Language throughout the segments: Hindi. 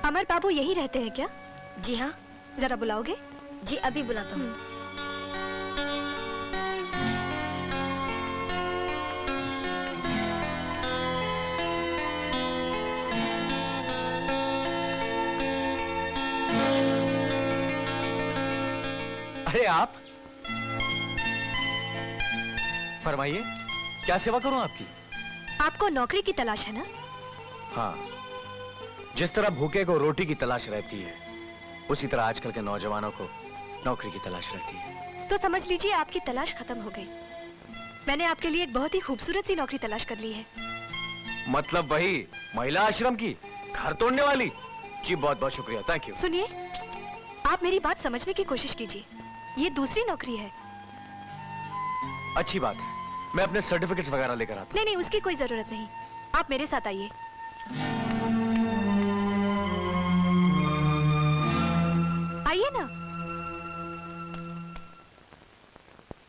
अमर बाबू यही रहते हैं क्या? जी हाँ। जरा बुलाओगे? जी अभी बुलाता हूँ। अरे आप फरमाइए, क्या सेवा करूं आपकी? आपको नौकरी की तलाश है ना? हाँ, जिस तरह भूखे को रोटी की तलाश रहती है, उसी तरह आजकल के नौजवानों को नौकरी की तलाश रहती है। तो समझ लीजिए आपकी तलाश खत्म हो गई। मैंने आपके लिए एक बहुत ही खूबसूरत सी नौकरी तलाश कर ली है। मतलब वही महिला आश्रम की घर तोड़ने वाली? जी बहुत बहुत शुक्रिया, थैंक यू। सुनिए, आप मेरी बात समझने की कोशिश कीजिए। ये दूसरी नौकरी है। अच्छी बात है, मैं अपने सर्टिफिकेट्स वगैरह लेकर आता हूं। नहीं नहीं, उसकी कोई जरूरत नहीं। आप मेरे साथ आइए। आइए ना।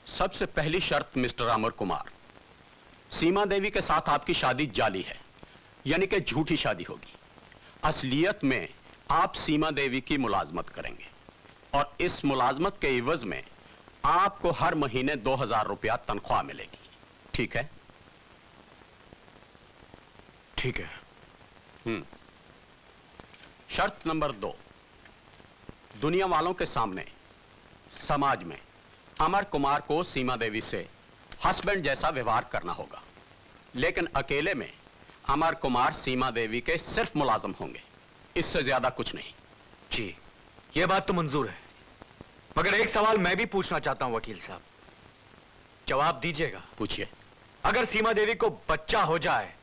सबसे पहली शर्त मिस्टर अमर कुमार, सीमा देवी के साथ आपकी शादी जाली है, यानी कि झूठी शादी होगी। असलियत में आप सीमा देवी की मुलाजमत करेंगे और इस मुलाजमत के इवज में आपको हर महीने 2000 रुपया तनख्वाह मिलेगी। ठीक है? ठीक है। शर्त नंबर 2, दुनिया वालों के सामने, समाज में अमर कुमार को सीमा देवी से हस्बैंड जैसा व्यवहार करना होगा, लेकिन अकेले में अमर कुमार सीमा देवी के सिर्फ मुलाजम होंगे, इससे ज्यादा कुछ नहीं। जी, यह बात तो मंजूर है, मगर एक सवाल मैं भी पूछना चाहता हूं वकील साहब, जवाब दीजिएगा। पूछिए। अगर सीमा देवी को बच्चा हो जाए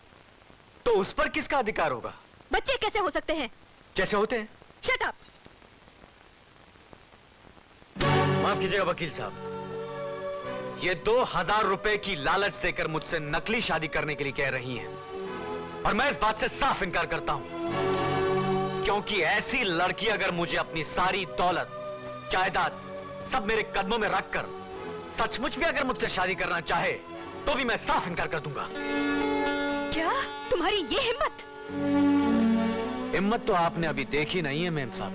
तो उस पर किसका अधिकार होगा? बच्चे कैसे हो सकते हैं? जैसे होते हैं। Shut up. माफ कीजिएगा वकील साहब, ये 2000 रुपए की लालच देकर मुझसे नकली शादी करने के लिए कह रही हैं, और मैं इस बात से साफ इनकार करता हूं, क्योंकि ऐसी लड़की अगर मुझे अपनी सारी दौलत, जायदाद सब मेरे कदमों में रखकर सचमुच में अगर मुझसे शादी करना चाहे तो भी मैं साफ इनकार कर दूंगा। क्या तुम्हारी ये हिम्मत? हिम्मत तो आपने अभी देखी नहीं है मेम साहब।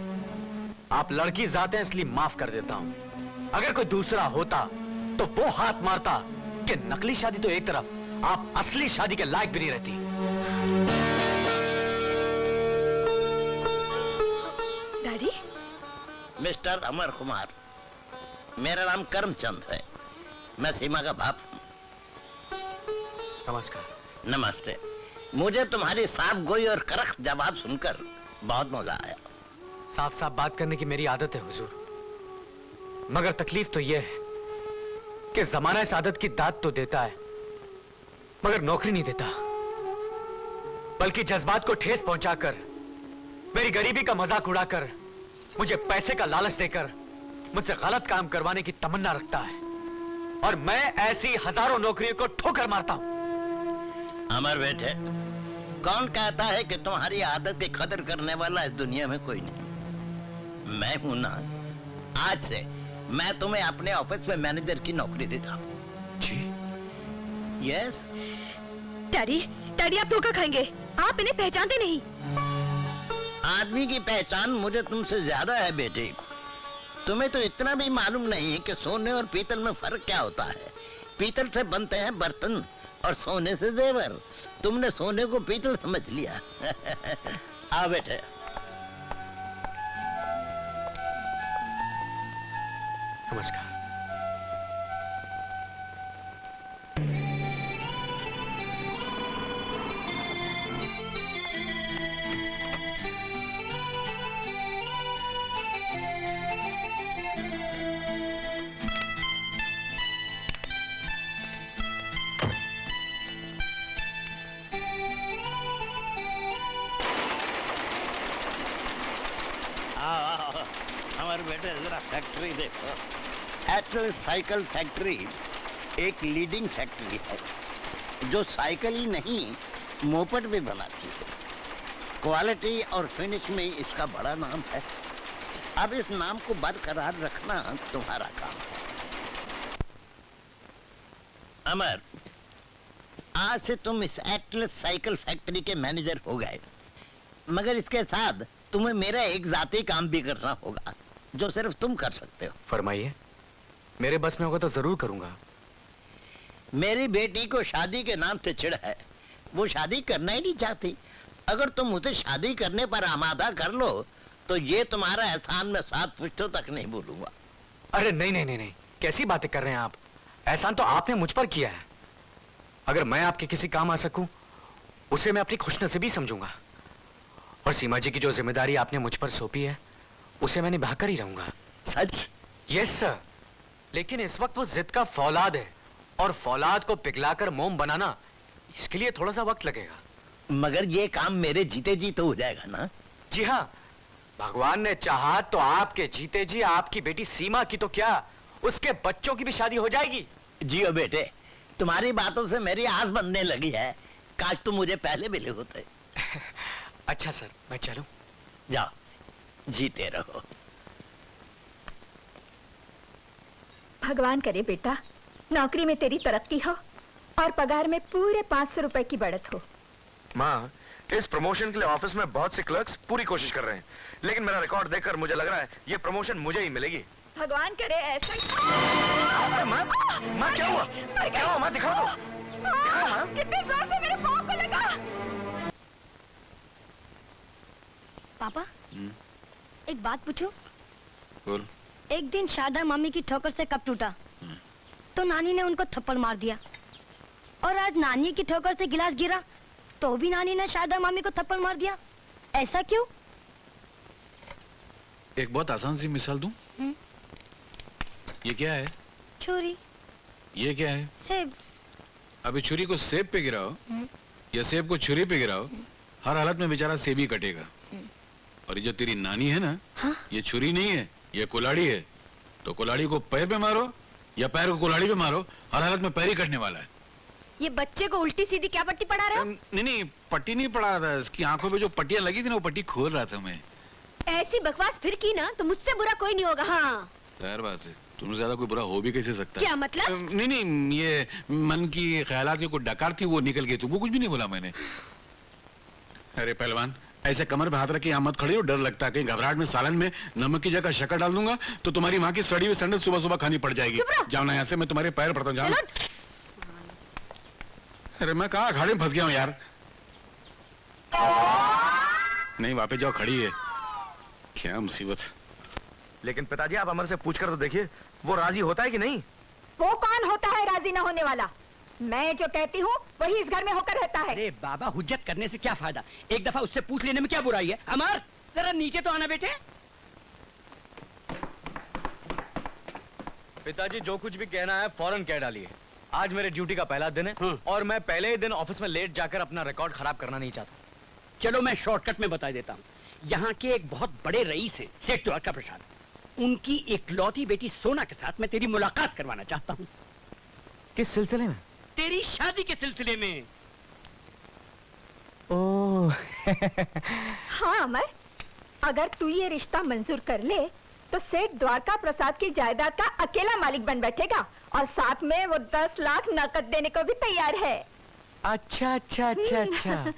आप लड़की जाते हैं इसलिए माफ कर देता हूं, अगर कोई दूसरा होता तो वो हाथ मारता कि नकली शादी तो एक तरफ, आप असली शादी के लायक भी नहीं रहती। डैडी? मिस्टर अमर कुमार, मेरा नाम करमचंद है, मैं सीमा का बाप हूं। नमस्कार। नमस्ते। मुझे तुम्हारी साफ गोई और करख जवाब सुनकर बहुत मजा आया। साफ साफ बात करने की मेरी आदत है हुजूर, मगर तकलीफ तो यह है कि जमाना इस आदत की दाद तो देता है मगर नौकरी नहीं देता, बल्कि जज्बात को ठेस पहुंचाकर, मेरी गरीबी का मजाक उड़ाकर, मुझे पैसे का लालच देकर मुझसे गलत काम करवाने की तमन्ना रखता है, और मैं ऐसी हजारों नौकरियों को ठोकर मारता हूं। अमर बेटे, कौन कहता है कि तुम्हारी आदत की कदर करने वाला इस दुनिया में कोई नहीं? मैं हूं ना। आज से मैं तुम्हें अपने ऑफिस में मैनेजर की नौकरी देता हूं। जी। यस। डैडी, डैडी आप धोखा खाएंगे, आप इन्हें पहचानते नहीं। आदमी की पहचान मुझे तुमसे ज्यादा है बेटे। तुम्हें तो इतना भी मालूम नहीं है कि सोने और पीतल में फर्क क्या होता है। पीतल से बनते हैं बर्तन और सोने से जेवर। तुमने सोने को पीतल समझ लिया। आओ बेटे। नमस्कार। हमारे बेटे जरा फैक्ट्री देखो। एटल साइकिल फैक्ट्री एक लीडिंग फैक्ट्री है जो साइकिल ही नहीं मोपेड भी बनाती है। क्वालिटी और फिनिश में इसका बड़ा नाम है। अब इस नाम को बरकरार रखना तुम्हारा काम है। अमर, आज से तुम इस एटलस साइकिल फैक्ट्री के मैनेजर हो गए, मगर इसके साथ तुम्हें मेरा एक जाती काम भी करना होगा जो सिर्फ तुम कर सकते हो। फरमाइए, मेरे बस में होगा तो जरूर करूंगा। मेरी बेटी को शादी के नाम से चिढ़ है, वो शादी करना ही नहीं चाहती। अगर तुम उसे शादी करने पर आमादा कर लो तो ये तुम्हारा एहसान मैं 7 पुश्तों तक नहीं भूलूंगा। अरे नहीं नहीं नहीं नहीं, कैसी बातें कर रहे हैं आप? एहसान तो आपने मुझ पर किया है। अगर मैं आपके किसी काम आ सकूं उसे मैं अपनी खुशनसीबी समझूंगा। और सीमा जी की जो जिम्मेदारी आपने मुझ पर सौंपी है उसे मैं निभाकर ही रहूंगा। सच? Yes sir. लेकिन इस वक्त वो जिद का फौलाद है और फौलाद को पिघलाकर मोम बनाना, इसके लिए थोड़ा सा वक्त लगेगा। मगर ये काम मेरे जीते जी तो हो जाएगा ना? जी हाँ, भगवान ने चाहा तो आपके जीते जी आपकी बेटी सीमा की तो क्या, उसके बच्चों की भी शादी हो जाएगी। जियो बेटे, तुम्हारी बातों से मेरी आस बनने लगी है। काश तुम मुझे पहले मिले होते। अच्छा सर, मैं चलूं? जाओ, जीते रहो। भगवान करे बेटा नौकरी में तेरी तरक्की हो और पगार में पूरे 500 रुपए की बढ़त हो। माँ, इस प्रमोशन के लिए ऑफिस में बहुत से क्लर्क्स पूरी कोशिश कर रहे हैं, लेकिन मेरा रिकॉर्ड देखकर मुझे लग रहा है ये प्रमोशन मुझे ही मिलेगी। भगवान करे ऐसा। अरे माँ, माँ क्या हुआ? क्या हुआ माँ? दिखाओ तो। दिखाओ माँ। कितने जोर से मेरे पाँव को लगा। पापा, एक बात पूछूं? बोल। एक दिन शारदा मम्मी की ठोकर से कप टूटा तो नानी ने उनको थप्पड़ मार दिया, और आज नानी की ठोकर से गिलास गिरा तो भी नानी ने शारदा मम्मी को थप्पड़ मार दिया। ऐसा क्यों? एक बहुत आसान सी मिसाल दूं? ये क्या है? छुरी। ये क्या है? सेब। अभी छुरी को सेब पे गिराओ या सेब को छुरी पे गिराओ, हर हालत में बेचारा सेब ही कटेगा। और ये जो तेरी नानी है ना, हाँ? ये छुरी नहीं है, ये कुल्हाड़ी है। तो कुल्हाड़ी को पैर पे मारो या पैर को कुल्हाड़ी पे मारो, हर हालत में पैर ही कटने वाला है। ये बच्चे को उल्टी सीधी क्या पट्टी पढ़ा रहे हो? नहीं नहीं, पट्टी नहीं पड़ा था, इसकी आंखों पे जो पट्टियां लगी थी ना, वो पट्टी खोल रहा था मैं। ऐसी बकवास फिर की ना तो मुझसे बुरा कोई नहीं होगा। हाँ, जाहिर बात है, तुमसे ज्यादा कोई बुरा हो भी कैसे सकता है? क्या मतलब? नहीं नहीं, ये मन की ख्यालात की कोई डकार थी, वो निकल गई। वो कुछ भी नहीं बोला मैंने। अरे पहलवान, ऐसे कमर पे हाथ रख के यहाँ मत खड़े हो, डर लगता है कहीं घबराहट में सालन में नमक की जगह शक्कर डाल दूंगा तो तुम्हारी माँ की सड़ी हुई सैंडल सुबह सुबह खानी पड़ जाएगी। जाओ ना यहाँ से, मैं तुम्हारे पैर पड़ता हूँ। जाओ। अरे मैं कहाँ अखाड़े में फंस गया हूँ यार। नहीं, वापस जाओ, खड़ी है। क्या मुसीबत। लेकिन पिताजी, आप अमर से पूछकर तो देखिए, वो राजी होता है कि नहीं? वो कौन होता है राजी न होने वाला? मैं जो कहती हूँ वही इस घर में होकर रहता है। अरे बाबा, हुज्जत करने से क्या फायदा? एक दफा उससे पूछ लेने में क्या बुराई है? अमर, जरा नीचे तो आना बेटे। पिताजी, जो कुछ भी कहना है फौरन कह डालिए। आज मेरे ड्यूटी का पहला दिन है और मैं पहले ही दिन ऑफिस में लेट जाकर अपना रिकॉर्ड खराब करना नहीं चाहता। चलो मैं शॉर्टकट में बता देता हूँ। यहाँ के एक बहुत बड़े रईस हैं, सेठ द्वारका प्रसाद। उनकी इकलौती बेटी सोना के साथ मैं तेरी मुलाकात करवाना चाहता हूँ। किस सिलसिले में? तेरी शादी के सिलसिले में। ओह। हाँ अमर, अगर तू ये रिश्ता मंजूर कर ले तो सेठ द्वारका प्रसाद की जायदाद का अकेला मालिक बन बैठेगा और साथ में वो 10 लाख नकद देने को भी तैयार है। अच्छा अच्छा अच्छा अच्छा।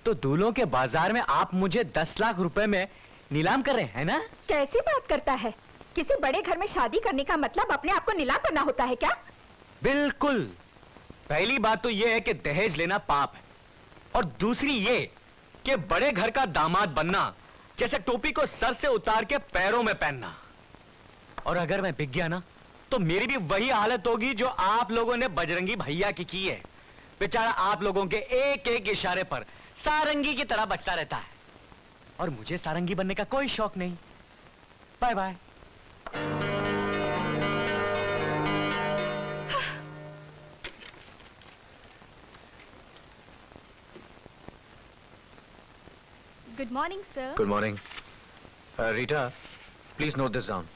तो दूल्हों के बाजार में आप मुझे 10 लाख रुपए में नीलाम कर रहे हैं ना? कैसी बात करता है? किसी बड़े घर में शादी करने का मतलब अपने आप को नीलाम करना होता है क्या? बिल्कुल। पहली बात तो यह है कि दहेज लेना पाप है, और दूसरी ये कि बड़े घर का दामाद बनना जैसे टोपी को सर से उतार के पैरों में पहनना। और अगर मैं बिक गया ना तो मेरी भी वही हालत होगी जो आप लोगों ने बजरंगी भैया की है। बेचारा आप लोगों के एक एक इशारे पर सारंगी की तरह बचता रहता है, और मुझे सारंगी बनने का कोई शौक नहीं। Bye bye. Good morning sir. Good morning. Rita, please note this down.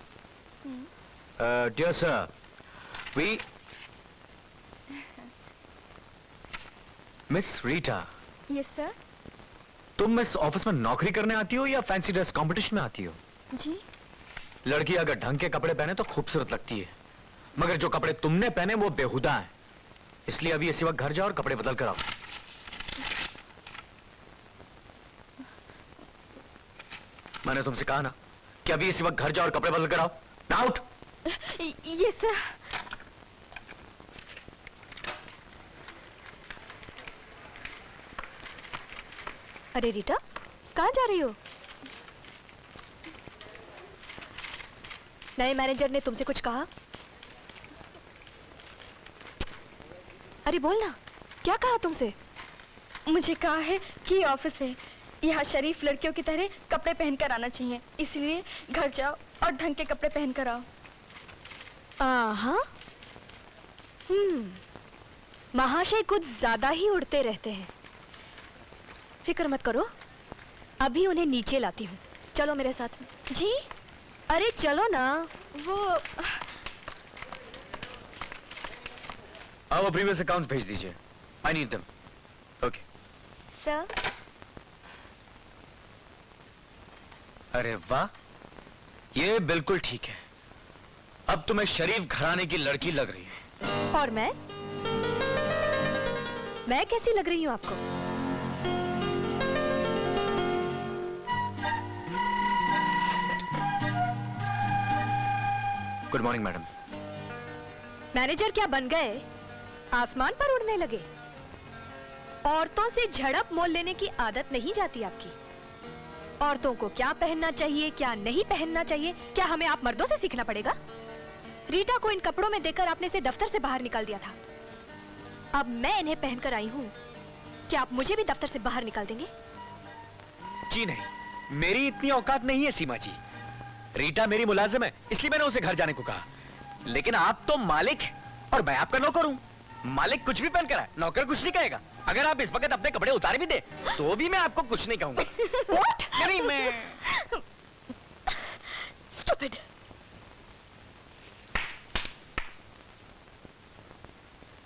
Dear sir, Miss Rita, yes sir. तुम इस ऑफिस में नौकरी करने आती हो या फैंसी ड्रेस कंपटीशन में आती हो? जी। लड़की अगर ढंग के कपड़े पहने तो खूबसूरत लगती है, मगर जो कपड़े तुमने पहने वो बेहुदा हैं। इसलिए अभी इसी वक्त घर जाओ और कपड़े बदल कर आओ। मैंने तुमसे कहा ना कि अभी इसी वक्त घर जाओ और कपड़े बदल कर आओ। Now out. ये सर। अरे रीटा, कहाँ जा रही हो? नए मैनेजर ने तुमसे कुछ कहा? अरे बोल ना, क्या कहा तुमसे? मुझे कहा है कि ऑफिस है, यहाँ शरीफ लड़कियों की तरह कपड़े पहनकर आना चाहिए, इसलिए घर जाओ और ढंग के कपड़े पहनकर आओ। हाँ। महाशय कुछ ज्यादा ही उड़ते रहते हैं। फिक्र मत करो, अभी उन्हें नीचे लाती हूँ। चलो मेरे साथ में। जी? अरे चलो ना। वो आप वो प्रीवियस अकाउंट्स भेज दीजिए। I need them. Okay. Sir, अरे वाह, ये बिल्कुल ठीक है। अब तुम एक शरीफ घराने की लड़की लग रही है। और मैं कैसी लग रही हूँ आपको? Good morning madam. मैनेजर क्या बन गए? आसमान पर उड़ने लगे? औरतों से झड़प मोल लेने की आदत नहीं जाती आपकी? औरतों को क्या पहनना चाहिए, क्या नहीं पहनना चाहिए, क्या हमें आप मर्दों से सीखना पड़ेगा? रीटा को इन कपड़ों में देखकर आपने इसे दफ्तर से बाहर निकाल दिया था। अब मैं इन्हें पहनकर आई हूँ, क्या आप मुझे भी दफ्तर से बाहर निकाल देंगे? जी नहीं, मेरी इतनी औकात नहीं है सीमा जी। रीटा मेरी मुलाजिम है, इसलिए मैंने उसे घर जाने को कहा। लेकिन आप तो मालिक हैं और मैं आपका नौकर हूँ। मालिक कुछ भी पहनकर आए, नौकर कुछ नहीं कहेगा। अगर आप इस वक्त अपने कपड़े उतार भी दे तो भी मैं आपको कुछ नहीं कहूंगा। What? नहीं, मैं